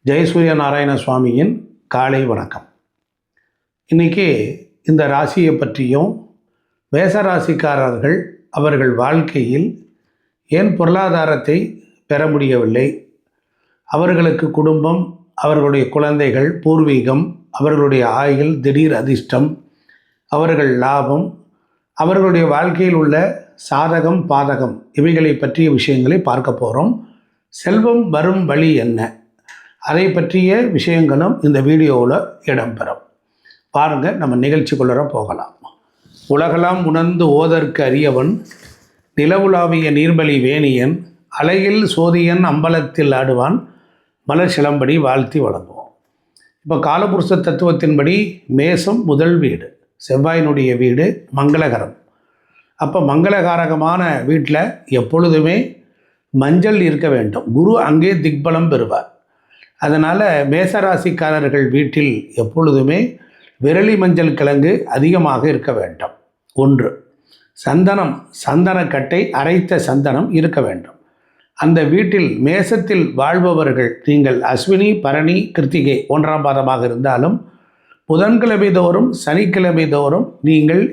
ஜெயசூரிய நாராயண சுவாமியின் காலை வணக்கம். இன்றைக்கி இந்த ராசியை பற்றியும் மேசராசிக்காரர்கள் அவர்கள் வாழ்க்கையில் ஏன் பொருளாதாரத்தை பெற முடியவில்லை, அவர்களுக்கு குடும்பம், அவர்களுடைய குழந்தைகள், பூர்வீகம், அவர்களுடைய ஆயுள், திடீர் அதிர்ஷ்டம், அவர்கள் லாபம், அவர்களுடைய வாழ்க்கையில் உள்ள சாதகம் பாதகம் இவைகளை பற்றிய விஷயங்களை பார்க்க போகிறோம். செல்வம் வரும் வழி என்ன, அதை பற்றிய விஷயங்களும் இந்த வீடியோவில் இடம்பெறும். பாருங்கள், நம்ம நிகழ்ச்சிக்குள்ளே போகலாம். உலகெல்லாம் உணர்ந்து ஓதற்கு அறியவன், நிலவுலாவிய நீர்மலி வேணியன், அலையில் சோதியன் அம்பலத்தில் ஆடுவான், மலர் சிலம்படி வாழ்த்தி வழங்குவோம். இப்போ காலபுருஷ தத்துவத்தின்படி மேசம் முதல் வீடு, செவ்வாயினுடைய வீடு, மங்களகரம். அப்போ மங்களகாரகமான வீட்டில் எப்பொழுதுமே மஞ்சள் இருக்க வேண்டும். குரு அங்கே திக்பலம் பெறுவார். அதனால் மேசராசிக்காரர்கள் வீட்டில் எப்பொழுதுமே விரலி மஞ்சள் கிழங்கு அதிகமாக இருக்க வேண்டும். ஒன்று, சந்தனக்கட்டை, அரைத்த சந்தனம் இருக்க வேண்டும். அந்த வீட்டில் மேசத்தில் வாழ்பவர்கள், நீங்கள் அஸ்வினி, பரணி, கிருத்திகை 1ஆம் பாதமாக இருந்தாலும் புதன்கிழமை தோறும், சனிக்கிழமை தோறும் நீங்கள்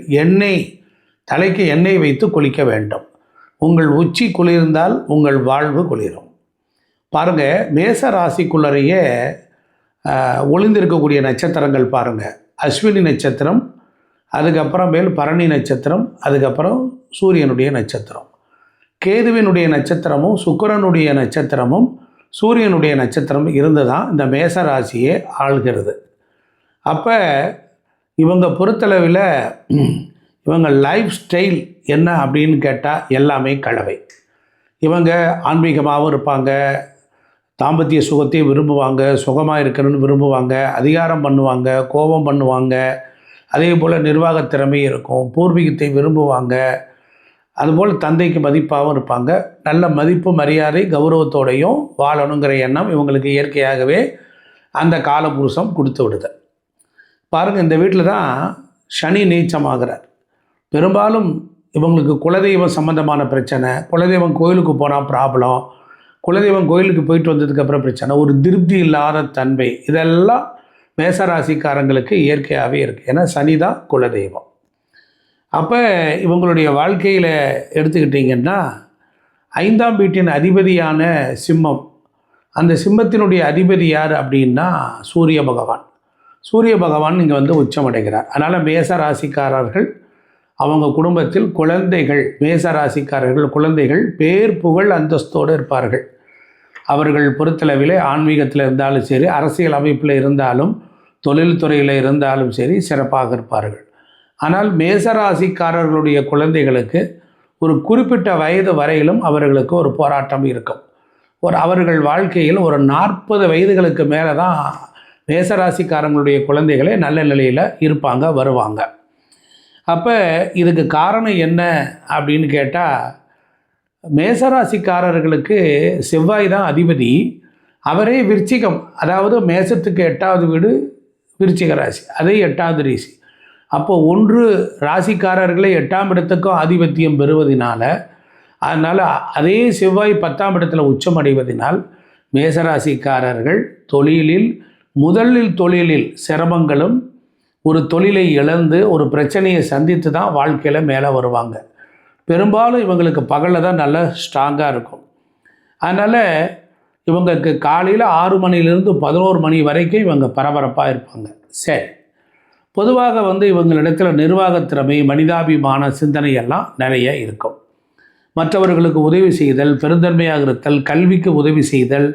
தலைக்கு எண்ணெய் வைத்து குளிக்க வேண்டும். உங்கள் உச்சி குளிர்ந்தால் உங்கள் வாழ்வு குளிரும். பாருங்கள், மேச ராசிக்குள்ளறையே ஒளிந்திருக்கக்கூடிய நட்சத்திரங்கள் பாருங்கள். அஸ்வினி நட்சத்திரம், அதுக்கப்புறமேல் பரணி நட்சத்திரம், அதுக்கப்புறம் சூரியனுடைய நட்சத்திரம். கேதுவினுடைய நட்சத்திரமும் சுக்கிரனுடைய நட்சத்திரமும் சூரியனுடைய நட்சத்திரமும் இருந்து தான் இந்த மேச ராசியை ஆள்கிறது. அப்போ இவங்க பொறுத்தளவில் இவங்க லைஃப் ஸ்டைல் என்ன அப்படின்னு கேட்டால் எல்லாமே கலவை. இவங்க ஆன்மீகமாகவும் இருப்பாங்க, தாம்பத்திய சுகத்தை விரும்புவாங்க, சுகமாக இருக்கணும்னு விரும்புவாங்க, அதிகாரம் பண்ணுவாங்க, கோபம் பண்ணுவாங்க, அதே போல் நிர்வாகத் திறமை இருக்கும், பூர்வீகத்தை விரும்புவாங்க, அதுபோல் தந்தைக்கு மதிப்பாகவும் இருப்பாங்க. நல்ல மதிப்பு, மரியாதை, கௌரவத்தோடையும் வாழணுங்கிற எண்ணம் இவங்களுக்கு இயற்கையாகவே அந்த காலபுருஷம் கொடுத்து விடுது. பாருங்கள், இந்த வீட்டில் தான் சனி நீச்சமாகிறார். பெரும்பாலும் இவங்களுக்கு குலதெய்வம் சம்மந்தமான பிரச்சனை, குலதெய்வம் கோயிலுக்கு போனால் ப்ராப்ளம், குலதெய்வம் கோயிலுக்கு போயிட்டு வந்ததுக்கப்புறம் பிரச்சனை, ஒரு திருப்தி இல்லாத தன்மை, இதெல்லாம் மேசராசிக்காரங்களுக்கு இயற்கையாகவே இருக்குது. ஏன்னா சனி தான் குலதெய்வம். அப்போ இவங்களுடைய வாழ்க்கையில் எடுத்துக்கிட்டிங்கன்னா 5ஆம் வீட்டின் அதிபதியான சிம்மம், அந்த சிம்மத்தினுடைய அதிபதி யார் அப்படின்னா சூரிய பகவான். சூரிய பகவான் இங்கே உச்சமடைகிறார். அதனால் மேசராசிக்காரர்கள் அவங்க குடும்பத்தில் குழந்தைகள், மேசராசிக்காரர்கள் குழந்தைகள் பேர் புகழ் அந்தஸ்தோடு இருப்பார்கள். அவர்கள் பொறுத்தளவில் ஆன்மீகத்தில் இருந்தாலும் சரி, அரசியல் அமைப்பில் இருந்தாலும், தொழில்துறையில் இருந்தாலும் சரி சிறப்பாக இருப்பார்கள். ஆனால் மேசராசிக்காரர்களுடைய குழந்தைகளுக்கு ஒரு குறிப்பிட்ட வயது வரையிலும் அவர்களுக்கு ஒரு போராட்டம் இருக்கும். அவர்கள் வாழ்க்கையில் ஒரு 40 வயதுகளுக்கு மேலே தான் மேசராசிக்காரங்களுடைய குழந்தைகளே நல்ல நிலையில் இருப்பாங்க, வருவாங்க. அப்போ இதுக்கு காரணம் என்ன அப்படின்னு கேட்டால், மேசராசிக்காரர்களுக்கு செவ்வாய் தான் அதிபதி. அவரே விருச்சிகம், அதாவது மேசத்துக்கு 8வது வீடு விருச்சிக ராசி, அதே 8வது ராசி. அப்போது 1 ராசிக்காரர்களை 8ஆம் இடத்துக்கும் ஆதிபத்தியம் பெறுவதனால, அதனால் அதே செவ்வாய் 10ஆம் இடத்துல உச்சமடைவதனால் மேசராசிக்காரர்கள் முதலில் சிரமங்களும், ஒரு தொழிலை இழந்து ஒரு பிரச்சனையை சந்தித்து தான் வாழ்க்கையில் மேலே வருவாங்க. பெரும்பாலும் இவங்களுக்கு பகலில் தான் நல்லா ஸ்ட்ராங்காக இருக்கும். அதனால் இவங்களுக்கு காலையில் 6 மணிலேருந்து 11 மணி வரைக்கும் இவங்க பரபரப்பாக இருப்பாங்க. சரி, பொதுவாக இவங்களிடத்தில் நிர்வாகத்திறமை, மனிதாபிமான சிந்தனை எல்லாம் நிறைய இருக்கும். மற்றவர்களுக்கு உதவி செய்தல், பெருந்தன்மையாக இருத்தல், கல்விக்கு உதவி செய்தல்,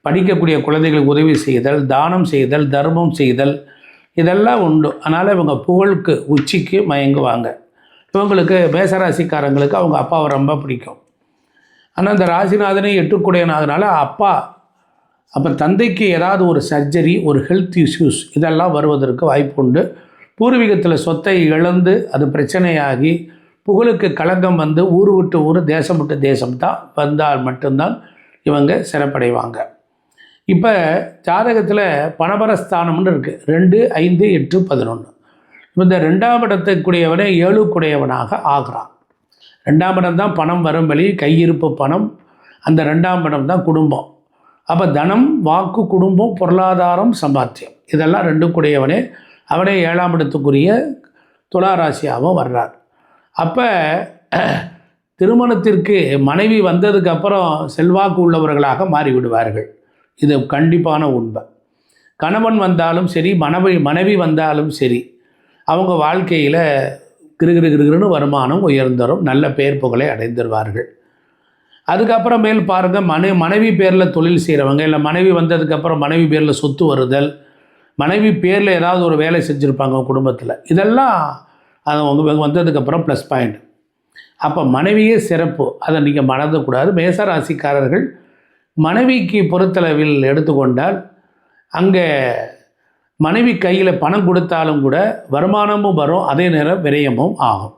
படிக்கக்கூடிய குழந்தைகளுக்கு உதவி செய்தல், தானம் செய்தல், தர்மம் செய்தல், இதெல்லாம் உண்டு. அதனால் இவங்க புகழுக்கு உச்சிக்கு மயங்குவாங்க. இவங்களுக்கு மேசராசிக்காரங்களுக்கு அவங்க அப்பாவை ரொம்ப பிடிக்கும். ஆனால் இந்த ராசிநாதனே 8 அப்போ தந்தைக்கு ஏதாவது ஒரு சர்ஜரி, ஒரு ஹெல்த் இஷ்யூஸ் இதெல்லாம் வருவதற்கு வாய்ப்பு உண்டு. பூர்வீகத்தில் சொத்தை இழந்து அது பிரச்சனையாகி புகழுக்கு களங்கம் ஊர் விட்டு ஊர், தேசம் விட்டு தேசம் தான் வந்தால் மட்டும்தான் இவங்க சிறப்படைவாங்க. இப்போ ஜாதகத்தில் பணபரஸ்தானம்னு இருக்குது. 2, 5, 8, 11. இந்த 2ஆம் இடத்துக்குடையவனே 7க்குடையவனாக ஆகிறான். 2ஆம் இடம் தான் பணம் வரும் வழி, கையிருப்பு பணம். அந்த 2ஆம் இடம் தான் குடும்பம். அப்போ தனம், வாக்கு, குடும்பம், பொருளாதாரம், சம்பாத்தியம் இதெல்லாம் 2 கூடியவனே. அவனே 7ஆம் இடத்துக்குரிய துலா ராசியாகவும் வர்றார். அப்போ திருமணத்திற்கு மனைவி வந்ததுக்கப்புறம் செல்வாக்கு உள்ளவர்களாக மாறிவிடுவார்கள். இது கண்டிப்பான உண்மை. கணவன் வந்தாலும் சரி, மனைவி வந்தாலும் சரி, அவங்க வாழ்க்கையில் கிருகிருன்னு வருமானம் உயர்ந்தரும், நல்ல பெயர் புகழை அடைந்துருவார்கள். அதுக்கப்புறமேல் பாருங்கள், மனைவி பேரில் தொழில் செய்கிறவங்க, இல்லை மனைவி வந்ததுக்கப்புறம் மனைவி பேரில் சொத்து வருதல், மனைவி பேரில் ஏதாவது ஒரு வேலை செஞ்சுருப்பாங்க குடும்பத்தில், இதெல்லாம் அது அவங்க வந்ததுக்கப்புறம் ப்ளஸ் பாயிண்ட். அப்போ மனைவியே சிறப்பு, அதை நீங்கள் மறந்துக்கூடாது. மேசராசிக்காரர்கள் மனைவிக்கு பொறுத்தளவில் எடுத்துக்கொண்டால் அங்கே மனைவி கையில் பணம் கொடுத்தாலும் கூட வருமானமும் வரும், அதே நேரம் விரயமும் ஆகும்.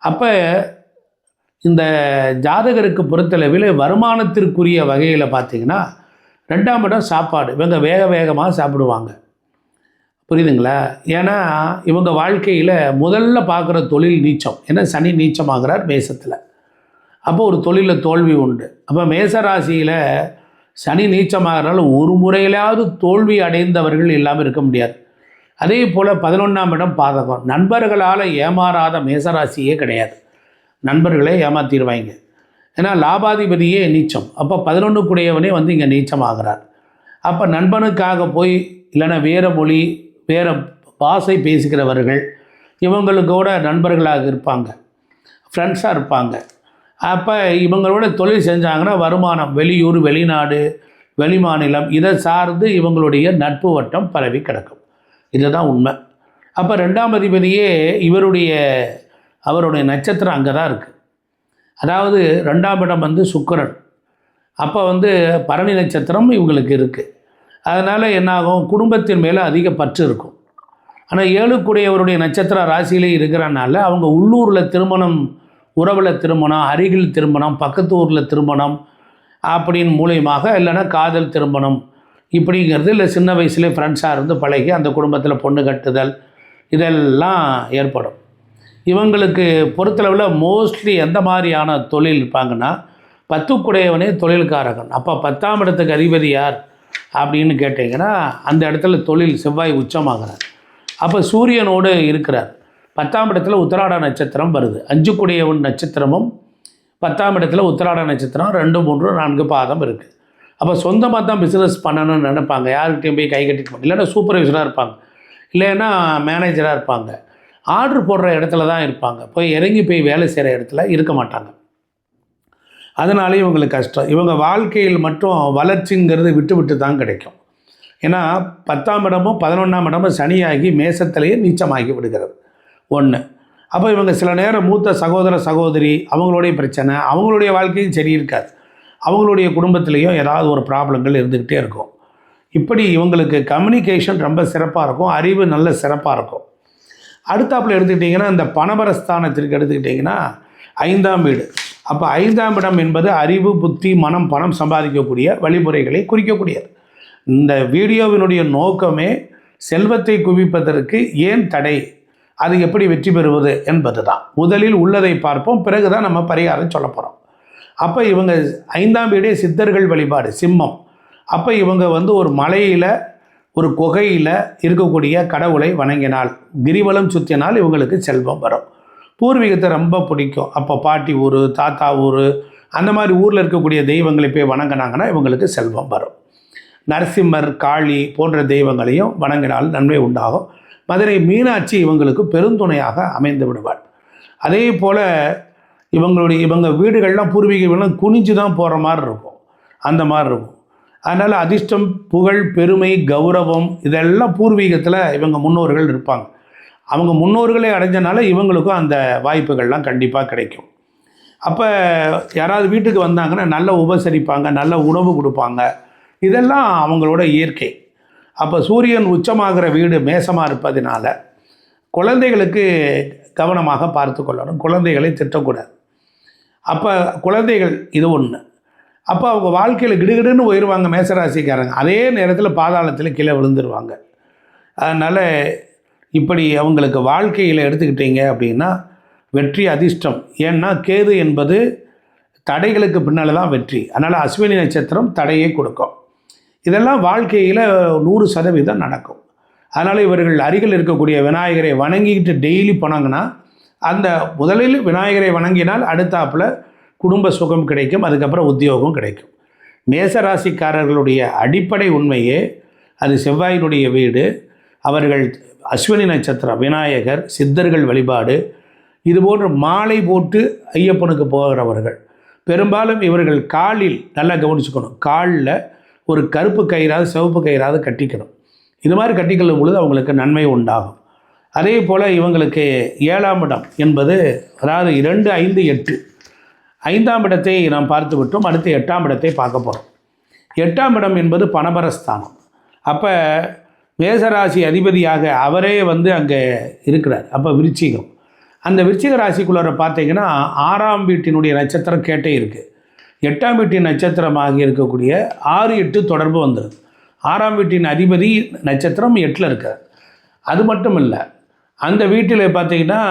அப்போ இந்த ஜாதகருக்கு பொறுத்தளவில் வருமானத்திற்குரிய வகையில் பார்த்திங்கன்னா 2ஆம் இடம் சாப்பாடு. இவங்க வேகமாக சாப்பிடுவாங்க, புரியுதுங்களா? ஏன்னா இவங்க வாழ்க்கையில் முதல்ல பார்க்குற தொழில் நீச்சம். ஏன்னா சனி நீச்சமாகிறார் மேசத்தில். அப்போ ஒரு தொழிலில் தோல்வி உண்டு. அப்போ மேசராசியில் சனி நீச்சமாகறனால ஒரு முறையிலாவது தோல்வி அடைந்தவர்கள் இல்லாமல் இருக்க முடியாது. அதே போல் 11ஆம் இடம் பாதகம். நண்பர்களால் ஏமாறாத மேசராசியே கிடையாது. நண்பர்களே ஏமாற்றிடுவாங்க. ஏன்னா லாபாதிபதியே நீச்சம். அப்போ 11 கூடையவனே வந்து இங்கே நீச்சமாகிறார். அப்போ நண்பனுக்காக போய், இல்லைன்னா வேறு மொழி வேறு பாஷை பேசுகிறவர்கள் இவங்களுக்கூட நண்பர்களாக இருப்பாங்க, ஃப்ரெண்ட்ஸாக இருப்பாங்க. அப்போ இவங்களோட தொழில் செஞ்சாங்கன்னா வருமானம், வெளியூர், வெளிநாடு, வெளிமாநிலம் இதை சார்ந்து இவங்களுடைய நட்பு வட்டம் பரவி கிடக்கும். இதுதான் உண்மை. அப்போ 2ஆம் அதிபதியே அவருடைய நட்சத்திரம் அங்கே தான் இருக்குது. அதாவது 2ஆம் இடம் வந்து சுக்கிரன். அப்போ வந்து பரணி நட்சத்திரம் இவங்களுக்கு இருக்குது. அதனால் என்னாகும், குடும்பத்தின் மேலே அதிக பற்று இருக்கும். ஆனால் 7 கூடியவருடைய நட்சத்திர ராசியிலே இருக்கிறனால அவங்க உள்ளூரில் திருமணம், உறவில் திருமணம், அருகில் திருமணம், பக்கத்து ஊரில் திருமணம் அப்படின்னு மூலியமாக, இல்லைன்னா காதல் திருமணம் இப்படிங்கிறது, இல்லை சின்ன வயசுலேயே ஃப்ரெண்ட்ஸாக இருந்து பழகி அந்த குடும்பத்தில் பொண்ணு கட்டுதல் இதெல்லாம் ஏற்படும். இவங்களுக்கு பொறுத்தளவில் மோஸ்ட்லி எந்த மாதிரியான தொழில் இருப்பாங்கன்னா 10 கூடையவனே தொழில்காரகன். அப்போ 10ஆம் இடத்துக்கு அதிபதி யார் அப்படின்னு கேட்டிங்கன்னா அந்த இடத்துல தொழில் செவ்வாய் உச்சமாகிறார். அப்போ சூரியனோடு இருக்கிறார். 10ஆம் இடத்துல உத்திராட நட்சத்திரம் வருது. 5 கூடையவன் நட்சத்திரமும் 10ஆம் இடத்துல உத்திராட நட்சத்திரம் 2, 3, 4 பாதம் இருக்குது. அப்போ சொந்தமாக தான் பிஸ்னஸ் பண்ணணும்னு நினைப்பாங்க. யார்கிட்டையும் போய் கை கட்டிட்டு, இல்லைன்னா சூப்பர்வைசராக இருப்பாங்க, இல்லைன்னா மேனேஜராக இருப்பாங்க, ஆர்டர் போடுற இடத்துல தான் இருப்பாங்க. போய் இறங்கி போய் வேலை செய்கிற இடத்துல இருக்க மாட்டாங்க. அதனாலே இவங்களுக்கு கஷ்டம். இவங்க வாழ்க்கையில் மட்டும் வளர்ச்சிங்கிறது விட்டு தான் கிடைக்கும். ஏன்னா 10ஆம் இடமும் 11ஆம் இடமும் சனியாகி மேசத்திலேயே நீச்சமாகி விடுகிறது. 1. அப்போ இவங்க சில நேரம் மூத்த சகோதரி அவங்களுடைய பிரச்சனை, அவங்களுடைய வாழ்க்கையும் சரி இருக்காது, அவங்களுடைய குடும்பத்திலையும் ஏதாவது ஒரு ப்ராப்ளங்கள் இருந்துக்கிட்டே இருக்கும். இப்படி இவங்களுக்கு கம்யூனிகேஷன் ரொம்ப சிறப்பாக இருக்கும், அறிவு நல்ல சிறப்பாக இருக்கும். அடுத்தாப்பில் எடுத்துக்கிட்டிங்கன்னா இந்த பணபரஸ்தானத்திற்கு எடுத்துக்கிட்டிங்கன்னா 5ஆம் வீடு. அப்போ 5ஆம் இடம் என்பது அறிவு, புத்தி, மனம், பணம் சம்பாதிக்கக்கூடிய வழிமுறைகளை குறிக்கக்கூடியது. இந்த வீடியோவினுடைய நோக்கமே செல்வத்தை குவிப்பதற்கு ஏன் தடை, அது எப்படி வெற்றி பெறுவது என்பது தான். முதலில் உள்ளதை பார்ப்போம், பிறகு தான் நம்ம பரிகாரம் சொல்ல போகிறோம். அப்போ இவங்க 5ஆம் வீடே சித்தர்கள் வழிபாடு, சிம்மம். அப்போ இவங்க வந்து ஒரு மலையில், ஒரு குகையில் இருக்கக்கூடிய கடவுளை வணங்கினால், கிரிவலம் சுற்றினால் இவங்களுக்கு செல்வம் வரும். பூர்வீகத்தை ரொம்ப பிடிக்கும். அப்போ பாட்டி ஊர், தாத்தா ஊர், அந்த மாதிரி ஊரில் இருக்கக்கூடிய தெய்வங்களை போய் வணங்கினாங்கன்னா இவங்களுக்கு செல்வம் வரும். நரசிம்மர், காளி போன்ற தெய்வங்களையும் வணங்கினால் நன்மை உண்டாகும். மதுரை மீனாட்சி இவங்களுக்கு பெருந்துணையாக அமைந்து விடுவாள். அதே போல் இவங்க வீடுகள்லாம் பூர்வீக வீடுலாம் குனிஞ்சு தான் போகிற மாதிரி இருக்கும், அந்த மாதிரி இருக்கும். அதனால் அதிர்ஷ்டம், புகழ், பெருமை, கௌரவம் இதெல்லாம் பூர்வீகத்தில் இவங்க முன்னோர்கள் இருப்பாங்க. அவங்க முன்னோர்களே அடைஞ்சனால இவங்களுக்கும் அந்த வாய்ப்புகள்லாம் கண்டிப்பாக கிடைக்கும். அப்போ யாராவது வீட்டுக்கு வந்தாங்கன்னா நல்லா உபசரிப்பாங்க, நல்ல உணவு கொடுப்பாங்க, இதெல்லாம் அவங்களோட இயற்கை. அப்போ சூரியன் உச்சமாகிற வீடு மேசமாக இருப்பதினால குழந்தைகளுக்கு கவனமாக பார்த்து கொள்ளணும், குழந்தைகளை திட்டக்கூடாது. அப்போ குழந்தைகள் இது ஒன்று. அப்போ அவங்க வாழ்க்கையில் கிடுகிடுன்னு உயருவாங்க மேசராசிக்காரங்க, அதே நேரத்தில் பாதாளத்தில் கீழே விழுந்துருவாங்க. அதனால் இப்படி அவங்களுக்கு வாழ்க்கையில் எடுத்துக்கிட்டீங்க அப்படின்னா வெற்றி, அதிர்ஷ்டம். ஏன்னா கேது என்பது தடைகளுக்கு பின்னால் தான் வெற்றி. அதனால் அஸ்வினி நட்சத்திரம் தடையை கொடுக்கும். இதெல்லாம் வாழ்க்கையில் 100% நடக்கும். அதனால் இவர்கள் அருகில் இருக்கக்கூடிய விநாயகரை வணங்கிக்கிட்டு டெய்லி போனாங்கன்னா, அந்த முதலில் விநாயகரை வணங்கினால் அடுத்தாப்பில் குடும்ப சுகம் கிடைக்கும், அதுக்கப்புறம் உத்தியோகம் கிடைக்கும். மேசராசிக்காரர்களுடைய அடிப்படை உண்மையே அது செவ்வாயினுடைய வீடு. அவர்கள் அஸ்வினி நட்சத்திரம், விநாயகர், சித்தர்கள் வழிபாடு, இதுபோன்று மாலை போட்டு ஐயப்பனுக்கு போகிறவர்கள். பெரும்பாலும் இவர்கள் காலில் நல்லா கவனிச்சுக்கணும், காலில் ஒரு கருப்பு கயிறாவது சிவப்பு கயிறாவது கட்டிக்கணும். இது மாதிரி கட்டிக்கொள்ளும் பொழுது அவங்களுக்கு நன்மை உண்டாகும். அதே போல் இவங்களுக்கு 7ஆம் இடம் என்பது, அதாவது 2, 5, 8, 5ஆம் இடத்தை நாம் பார்த்து விட்டோம். அடுத்து 8ஆம் இடத்தை பார்க்க போகிறோம். 8ஆம் இடம் என்பது பணபரஸ்தானம். அப்போ மேசராசி அதிபதியாக அவரே அங்கே இருக்கிறார். அப்போ விருச்சிகம், அந்த விருச்சிக ராசிக்குள்ளார பார்த்தீங்கன்னா 6ஆம் வீட்டினுடைய நட்சத்திரம் கேட்டே இருக்குது. 8ஆம் வீட்டின் நட்சத்திரமாக இருக்கக்கூடிய 6, 8 தொடர்பு வந்துடுது. 6ஆம் வீட்டின் அதிபதி நட்சத்திரம் 8ல் இருக்கார். அது மட்டும் இல்லை, அந்த வீட்டில் பார்த்தீங்கன்னா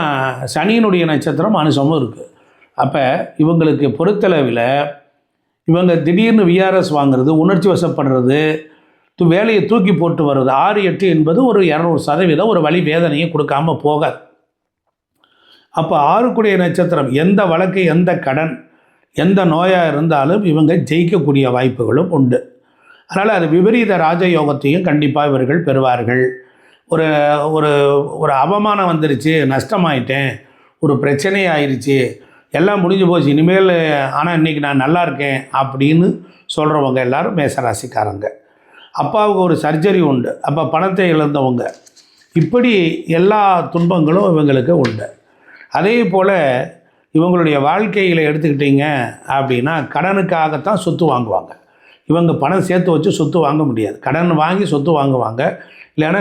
சனியினுடைய நட்சத்திரம் அனுசமும் இருக்குது. அப்போ இவங்களுக்கு பொறுத்தளவில் இவங்க திடீர்னு விஆர்எஸ் வாங்குறது, உணர்ச்சி வசப்படுறது, வேலையை தூக்கி போட்டு வர்றது, 6, 8 என்பது ஒரு 200% ஒரு வழி வேதனையை கொடுக்காமல் போகாது. அப்போ 6 நட்சத்திரம் எந்த வழக்கு, எந்த கடன், எந்த நோயாக இருந்தாலும் இவங்க ஜெயிக்கக்கூடிய வாய்ப்புகளும் உண்டு. அதனால் அது விபரீத ராஜயோகத்தையும் கண்டிப்பாக இவர்கள் பெறுவார்கள். ஒரு ஒரு ஒரு அவமானம் வந்துருச்சு, நஷ்டமாயிட்டேன், ஒரு பிரச்சனை ஆயிடுச்சு, எல்லாம் முடிஞ்சு போச்சு இனிமேல், ஆனால் இன்றைக்கி நான் நல்லா இருக்கேன் அப்படின்னு சொல்கிறவங்க எல்லோரும் மேசராசிக்காரங்க. அப்பாவுக்கு ஒரு சர்ஜரி உண்டு, அப்போ பணத்தை இழந்தவங்க, இப்படி எல்லா துன்பங்களும் இவங்களுக்கு உண்டு. அதே போல் இவங்களுடைய வாழ்க்கையில் எடுத்துக்கிட்டிங்க அப்படின்னா கடனுக்காகத்தான் சொத்து வாங்குவாங்க. இவங்க பணம் சேர்த்து வச்சு சொத்து வாங்க முடியாது, கடன் வாங்கி சொத்து வாங்குவாங்க. இல்லைன்னா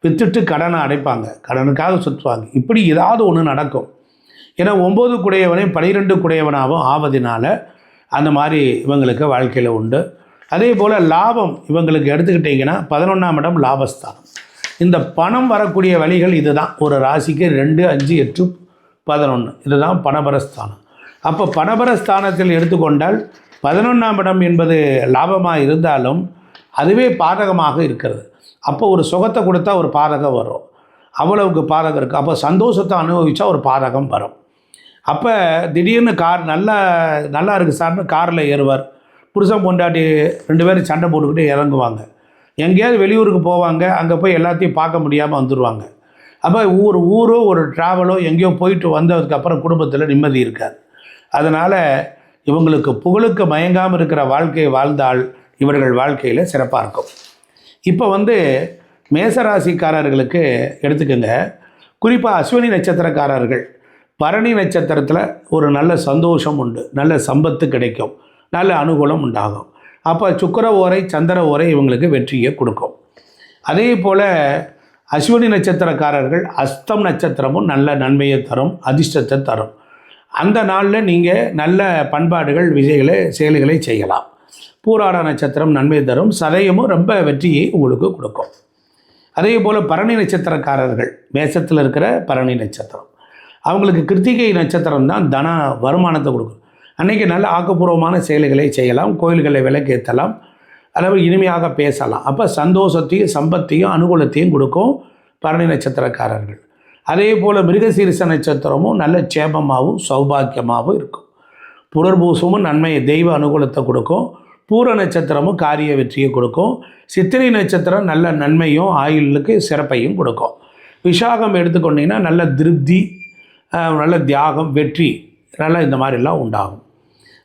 விற்றுட்டு கடனை அடைப்பாங்க, கடனுக்காக சொத்து வாங்கி, இப்படி ஏதாவது ஒன்று நடக்கும். ஏன்னா 9 குடையவனே 12 குடையவனாகவும் ஆவதினால அந்த மாதிரி இவங்களுக்கு வாழ்க்கையில் உண்டு. அதே போல் லாபம் இவங்களுக்கு எடுத்துக்கிட்டிங்கன்னா 11ஆம் இடம் லாபஸ்தானம். இந்த பணம் வரக்கூடிய வழிகள் இதுதான். ஒரு ராசிக்கு 2, 5, 8, 11 இதுதான் பணபரஸ்தானம். அப்போ பணபரஸ்தானத்தில் எடுத்துக்கொண்டால் 11ஆம் இடம் என்பது லாபமாக இருந்தாலும் அதுவே பாதகமாக இருக்கிறது. அப்போ ஒரு சுகத்தை கொடுத்தா ஒரு பாதகம் வரும், அவ்வளவுக்கு பாதகம் இருக்குது. அப்போ சந்தோஷத்தை அனுபவித்தா ஒரு பாதகம் வரும். அப்போ திடீர்னு கார் நல்லா இருக்குது சார்னு காரில் ஏறுவார், புருஷன் பொண்டாட்டி 2 பேரும் சண்டை போட்டுக்கிட்டு இறங்குவாங்க. எங்கேயாவது வெளியூருக்கு போவாங்க, அங்கே போய் எல்லாத்தையும் பார்க்க முடியாமல் வந்துடுவாங்க. அப்போ ஊரோ ஒரு ட்ராவலோ எங்கேயோ போயிட்டு வந்ததுக்கப்புறம் குடும்பத்தில் நிம்மதி இருக்காது. அதனால் இவங்களுக்கு புகழுக்கு மயங்காமல் இருக்கிற வாழ்க்கையை வாழ்ந்தால் இவர்கள் வாழ்க்கையில் சிறப்பாக இருக்கும். இப்போ மேசராசிக்காரர்களுக்கு எடுத்துக்கோங்க, குறிப்பாக அஸ்வினி நட்சத்திரக்காரர்கள், பரணி நட்சத்திரத்தில் ஒரு நல்ல சந்தோஷம் உண்டு, நல்ல சம்பத்து கிடைக்கும், நல்ல அனுகூலம் உண்டாகும். அப்போ சுக்கிர ஓரை, சந்திர ஓரை இவங்களுக்கு வெற்றியை கொடுக்கும். அதே போல் அஸ்வினி நட்சத்திரக்காரர்கள் அஸ்தம் நட்சத்திரமும் நல்ல நன்மையை தரும், அதிர்ஷ்டத்தை தரும். அந்த நாளில் நீங்கள் நல்ல பண்பாடுகள், செயல்களை செய்யலாம். பூராட நட்சத்திரம் நன்மை தரும், சதயமும் ரொம்ப வெற்றியை உங்களுக்கு கொடுக்கும். அதே போல் பரணி நட்சத்திரக்காரர்கள், மேசத்தில் இருக்கிற பரணி நட்சத்திரம், அவங்களுக்கு கிருத்திகை நட்சத்திரம் தான் தன வருமானத்தை கொடுக்கும். அன்றைக்கி நல்ல ஆக்கப்பூர்வமான செயல்களை செய்யலாம், கோயில்களை விளக்கேற்றலாம், அதாவது இனிமையாக பேசலாம். அப்போ சந்தோஷத்தையும் சம்பத்தையும் அனுகூலத்தையும் கொடுக்கும் பரணி நட்சத்திரக்காரர்கள். அதே போல் மிருகசீரிச நட்சத்திரமும் நல்ல சேபமாகவும் சௌபாக்கியமாகவும் இருக்கும். புனர்பூசமும் நன்மையை, தெய்வ அனுகூலத்தை கொடுக்கும். பூர நட்சத்திரமும் காரிய வெற்றியை கொடுக்கும். சித்திரை நட்சத்திரம் நல்ல நன்மையும் ஆயுளுக்கு சிறப்பையும் கொடுக்கும். விஷாகம் எடுத்துக்கொண்டிங்கன்னா நல்ல திருப்தி, நல்ல தியாகம், வெற்றி நல்லா இந்த மாதிரிலாம் உண்டாகும்.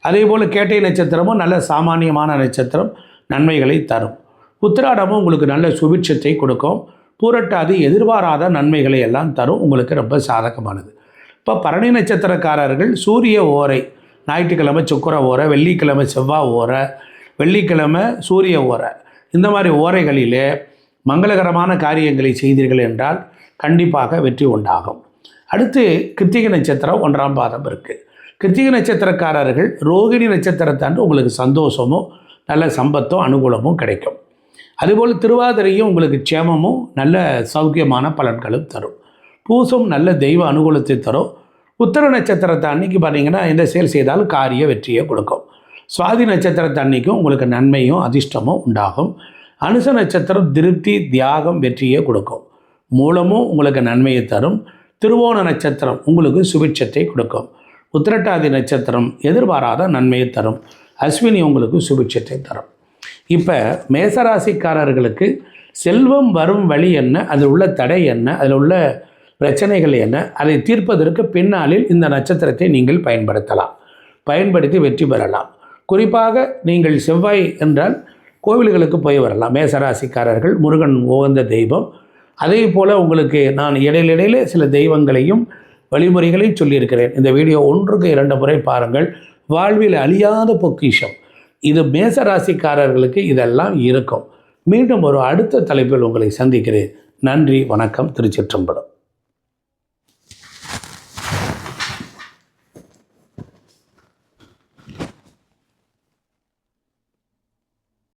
அதே போல் கேட்டை நட்சத்திரமும் நல்ல சாமானியமான நட்சத்திரம், நன்மைகளை தரும். உத்திராடமும் உங்களுக்கு நல்ல சுபிட்சத்தை கொடுக்கும். பூரட்டாதி எதிர்பாராத நன்மைகளை எல்லாம் தரும், உங்களுக்கு ரொம்ப சாதகமானது. இப்போ பரணி நட்சத்திரக்காரர்கள் சூரிய ஓரை, ஞாயிற்றுக்கிழமை சுக்கிர ஓரை, வெள்ளிக்கிழமை செவ்வாய் ஓரை, வெள்ளிக்கிழமை சூரிய ஓரை, இந்த மாதிரி ஓரைகளிலே மங்களகரமான காரியங்களை செய்தீர்கள் என்றால் கண்டிப்பாக வெற்றி உண்டாகும். அடுத்து கிருத்திகை நட்சத்திரம் 1ஆம் பாதம் இருக்குது. கிருத்திகை நட்சத்திரக்காரர்கள் ரோகிணி நட்சத்திரத்தாண்டு உங்களுக்கு சந்தோஷமும் நல்ல சம்பத்தும் அனுகூலமும் கிடைக்கும். அதுபோல் திருவாதிரையும் உங்களுக்கு க்ஷேமமும் நல்ல சௌக்கியமான பலன்களும் தரும். பூசம் நல்ல தெய்வ அனுகூலத்தை தரும். உத்திர நட்சத்திரத்தை அன்னைக்கு பார்த்தீங்கன்னா எந்த செயல் செய்தாலும் காரிய வெற்றியை கொடுக்கும். சுவாதி நட்சத்திரத்தை அன்னைக்கும் உங்களுக்கு நன்மையும் அதிர்ஷ்டமும் உண்டாகும். அனுச நட்சத்திரம் திருப்தி, தியாகம், வெற்றியை கொடுக்கும். மூலமும் உங்களுக்கு நன்மையை தரும். திருவோண நட்சத்திரம் உங்களுக்கு சுபிட்சத்தை கொடுக்கும். உத்திரட்டாதி நட்சத்திரம் எதிர்பாராத நன்மையை தரும். அஸ்வினி உங்களுக்கு சுபிட்சத்தை தரும். இப்போ மேசராசிக்காரர்களுக்கு செல்வம் வரும் வழி என்ன, அதில் உள்ள தடை என்ன, அதில் உள்ள பிரச்சனைகள் என்ன, அதை தீர்ப்பதற்கு பின்னாளில் இந்த நட்சத்திரத்தை நீங்கள் பயன்படுத்தி வெற்றி பெறலாம். குறிப்பாக நீங்கள் செவ்வாய் என்றால் கோவில்களுக்கு போய் வரலாம். மேசராசிக்காரர்கள் முருகன் உகந்த தெய்வம். அதே போல் உங்களுக்கு நான் இடையிடையிலே சில தெய்வங்களையும் வழிமுறைகளையும் சொல்லியிருக்கிறேன். இந்த வீடியோ 1க்கு 2 முறை பாருங்கள். வாழ்வில் அழியாத பொக்கிஷம். இது மேசராசிக்காரர்களுக்கு இதெல்லாம் இருக்கும். மீண்டும் ஒரு அடுத்த தலைப்பில் உங்களை சந்திக்கிறேன். நன்றி, வணக்கம். திருச்சிற்றம்பலம்.